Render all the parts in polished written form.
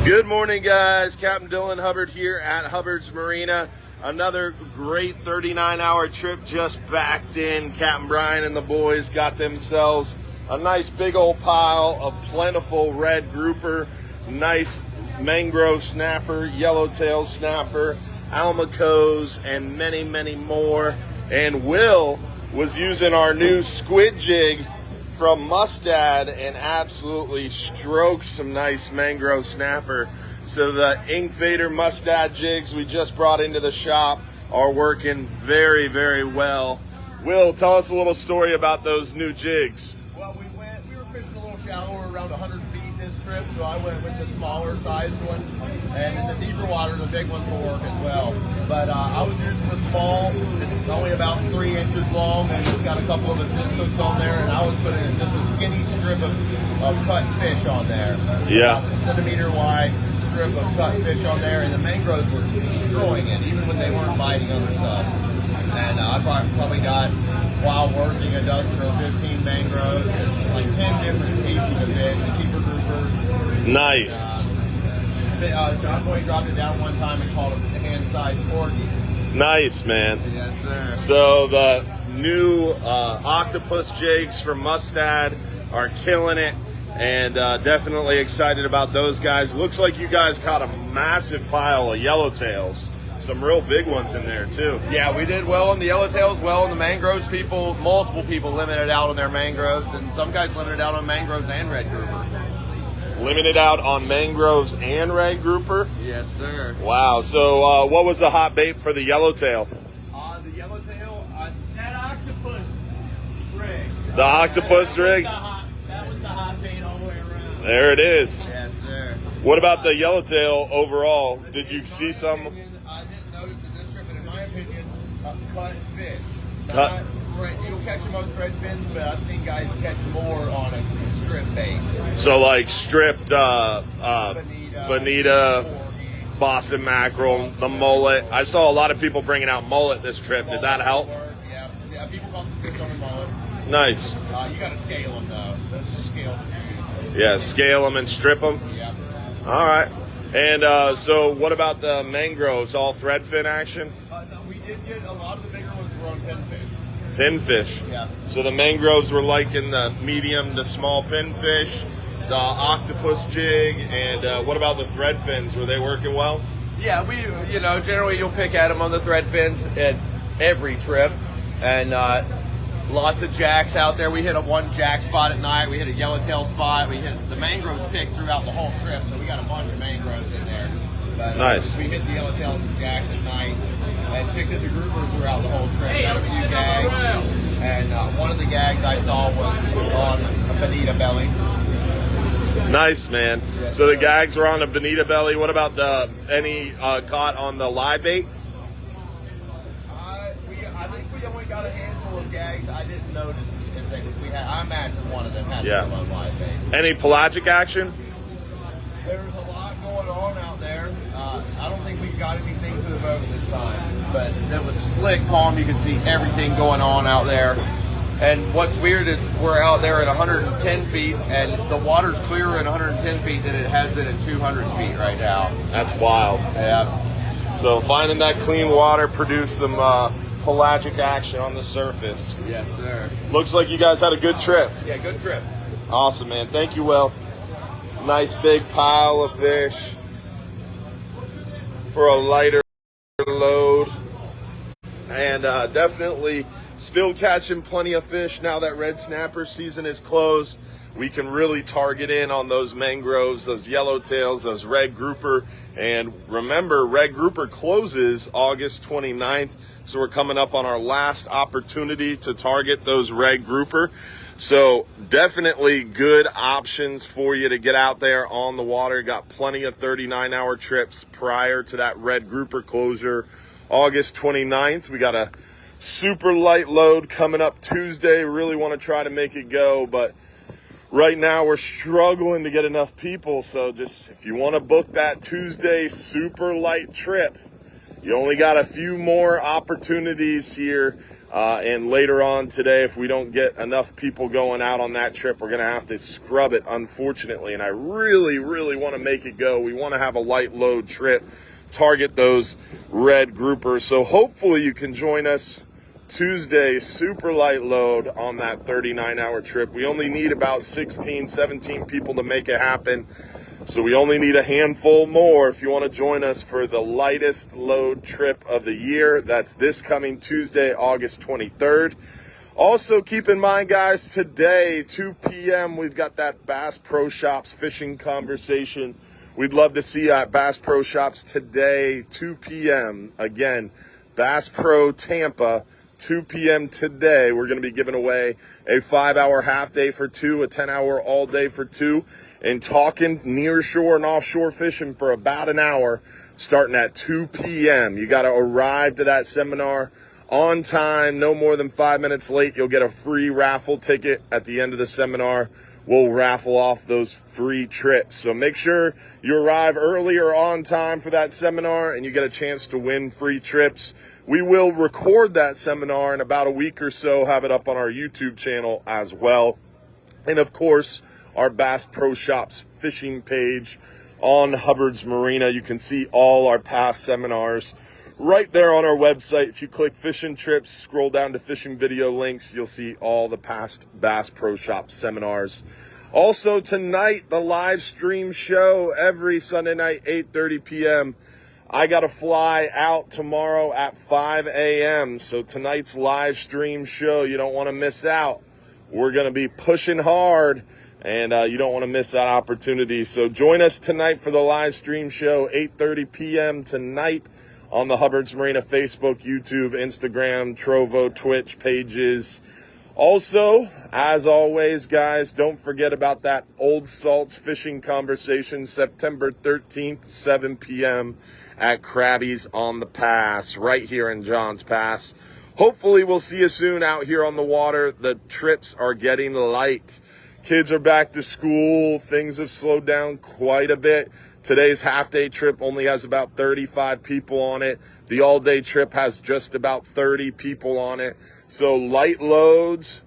Good morning, guys. Captain Dylan Hubbard here at Hubbard's Marina. Another great 39-hour trip just backed in. Captain Brian and the boys got themselves a nice big old pile of plentiful red grouper, nice mangrove snapper, yellowtail snapper, almacos, and many, many more. And Will was using our new squid jig from Mustad and absolutely stroked some nice mangrove snapper. So the Ink Vader Mustad jigs we just brought into the shop are working very, very well. Will, tell us a little story about those new jigs. Well, we were fishing a little shallower, around 100 feet this trip, so I went with the smaller sized one. And in the deeper water, the big ones will work as well. But I was using the small. It's only about 3 inches long, and it's got a couple of assist hooks on there. And I was putting just a skinny strip of cut fish on there. Yeah. A centimeter wide strip of cut fish on there, and the mangroves were destroying it, even when they weren't biting other stuff. And I probably got, while working, a dozen or 15 mangroves and like 10 different species of fish, a keeper grouper. Nice. John Boy dropped it down one time and called it a hand-sized porky. Nice, man. Yes, sir. So the new octopus jigs from Mustad are killing it, and definitely excited about those guys. Looks like you guys caught a massive pile of yellowtails. Some real big ones in there too. Yeah, we did well on the yellowtails, well on the mangroves. Multiple people limited out on their mangroves, and some guys limited out on mangroves and red grouper. Limited out on mangroves and red grouper? Yes, sir. Wow. So what was the hot bait for the yellowtail? The yellowtail, that octopus rig. The octopus rig? That was the hot bait all the way around. There it is. Yes, sir. What about the yellowtail overall? Did you see some? I didn't notice in this trip, but in my opinion, cut fish. Cut. You'll catch them on thread fins, but I've seen guys catch more on a strip bait. So like stripped bonita, porgy. Boston mackerel, the mullet. I saw a lot of people bringing out mullet this trip. Did that help? Yeah, people caught some fish on the mullet. Nice. You got to scale them though. Those scales are huge. Yeah, scale them and strip them. Yeah. All right. And so what about the mangroves? All thread fin action? No, we did get a lot of the bigger ones were on pinfish. Pinfish. Yeah. So the mangroves were like in the medium to small pinfish, the octopus jig, and what about the thread fins? Were they working well? Yeah, generally you'll pick at them on the thread fins at every trip, and lots of jacks out there. We hit one jack spot at night. We hit a yellowtail spot. We hit the mangroves picked throughout the whole trip, so we got a bunch of mangroves in there. But, nice. We hit the yellowtails and jacks at night, and picked at the grouper throughout the whole trip. Got a few gags, and one of the gags I saw was on a bonita belly. Nice, man. Yes, so the sir. gags were on a bonita belly. What about any caught on the live bait? I think we only got a handful of gags. I didn't notice if we had. I imagine one of them had to come on live bait. Any pelagic action? There's a lot going on out there. I don't think we got anything to the boat this time, but it was slick, calm. You could see everything going on out there. And what's weird is we're out there at 110 feet, and the water's clearer at 110 feet than it has been at 200 feet right now. That's wild. Yeah. So finding that clean water produced some pelagic action on the surface. Yes, sir. Looks like you guys had a good trip. Yeah, good trip. Awesome, man. Thank you, Will. Nice big pile of fish for a lighter load. And definitely still catching plenty of fish now that red snapper season is closed. We can really target in on those mangroves, those yellowtails, those red grouper. And remember, red grouper closes August 29th. So we're coming up on our last opportunity to target those red grouper. So definitely good options for you to get out there on the water. Got plenty of 39-hour trips prior to that red grouper closure August 29th. We got a super light load coming up Tuesday. Really want to try to make it go, but right now we're struggling to get enough people. So just if you want to book that Tuesday super light trip, you only got a few more opportunities here And later on today, if we don't get enough people going out on that trip, we're going to have to scrub it, unfortunately. And I really, really want to make it go. We want to have a light load trip, target those red groupers. So hopefully you can join us Tuesday, super light load on that 39-hour trip. We only need about 16, 17 people to make it happen. So we only need a handful more if you want to join us for the lightest load trip of the year. That's this coming Tuesday, August 23rd. Also, keep in mind, guys, today, 2 p.m., we've got that Bass Pro Shops fishing conversation. We'd love to see you at Bass Pro Shops today, 2 p.m. Again, Bass Pro Tampa, 2 p.m. today. We're going to be giving away a 5-hour half day for 2, a 10-hour all day for 2, and talking near shore and offshore fishing for about an hour starting at 2 p.m. You got to arrive to that seminar on time, no more than 5 minutes late. You'll get a free raffle ticket at the end of the seminar. We'll raffle off those free trips. So make sure you arrive early or on time for that seminar and you get a chance to win free trips. We will record that seminar in about a week or so, have it up on our YouTube channel as well. And of course, our Bass Pro Shops fishing page on Hubbard's Marina. You can see all our past seminars right there on our website. If you click fishing trips, scroll down to fishing video links, you'll see all the past Bass Pro Shops seminars. Also tonight, the live stream show every Sunday night, 8:30 p.m. I got to fly out tomorrow at 5 a.m. So tonight's live stream show, you don't want to miss out. We're going to be pushing hard, and you don't want to miss that opportunity. So join us tonight for the live stream show, 8:30 p.m. tonight on the Hubbard's Marina Facebook, YouTube, Instagram, Trovo, Twitch pages. Also, as always, guys, don't forget about that Old Salts fishing conversation, September 13th, 7 p.m. at Krabby's on the Pass, right here in Johns Pass. Hopefully, we'll see you soon out here on the water. The trips are getting light. Kids are back to school. Things have slowed down quite a bit. Today's half-day trip only has about 35 people on it. The all-day trip has just about 30 people on it. So light loads,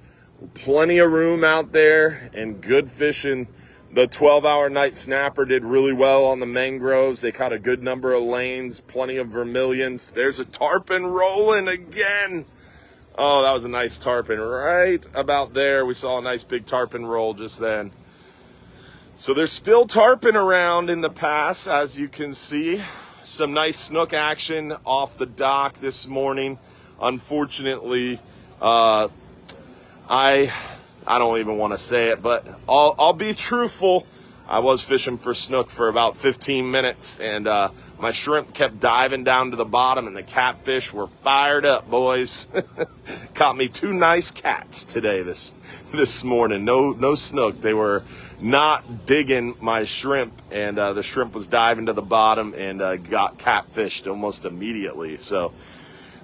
plenty of room out there, and good fishing. The 12-hour night snapper did really well on the mangroves. They caught a good number of lanes, plenty of vermilions. There's a tarpon rolling again. Oh, that was a nice tarpon right about there. We saw a nice big tarpon roll just then. So there's still tarpon around in the pass, as you can see. Some nice snook action off the dock this morning. Unfortunately, I don't even want to say it, but I'll be truthful. I was fishing for snook for about 15 minutes, and my shrimp kept diving down to the bottom, and the catfish were fired up, boys. Caught me 2 nice cats today this morning. No snook. They were not digging my shrimp, and the shrimp was diving to the bottom and got catfished almost immediately. So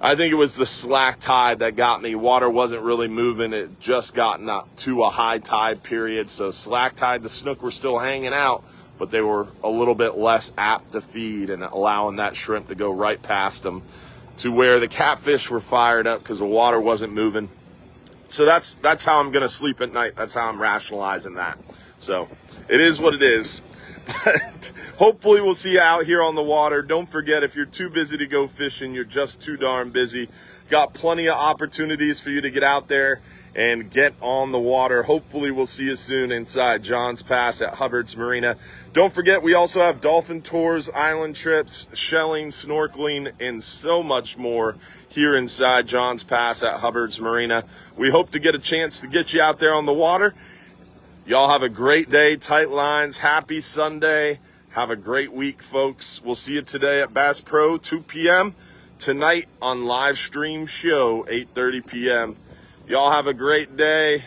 I think it was the slack tide that got me. Water wasn't really moving. It just gotten up to a high tide period. So slack tide, the snook were still hanging out, but they were a little bit less apt to feed and allowing that shrimp to go right past them to where the catfish were fired up because the water wasn't moving. So that's how I'm going to sleep at night. That's how I'm rationalizing that. So it is what it is. But hopefully we'll see you out here on the water. Don't forget, if you're too busy to go fishing, you're just too darn busy. Got plenty of opportunities for you to get out there and get on the water. Hopefully we'll see you soon inside Johns Pass at Hubbard's Marina. Don't forget, we also have dolphin tours, island trips, shelling, snorkeling, and so much more here inside Johns Pass at Hubbard's Marina. We hope to get a chance to get you out there on the water. Y'all have a great day. Tight lines. Happy Sunday. Have a great week, folks. We'll see you today at Bass Pro, 2 p.m. Tonight on live stream show, 8:30 p.m. Y'all have a great day.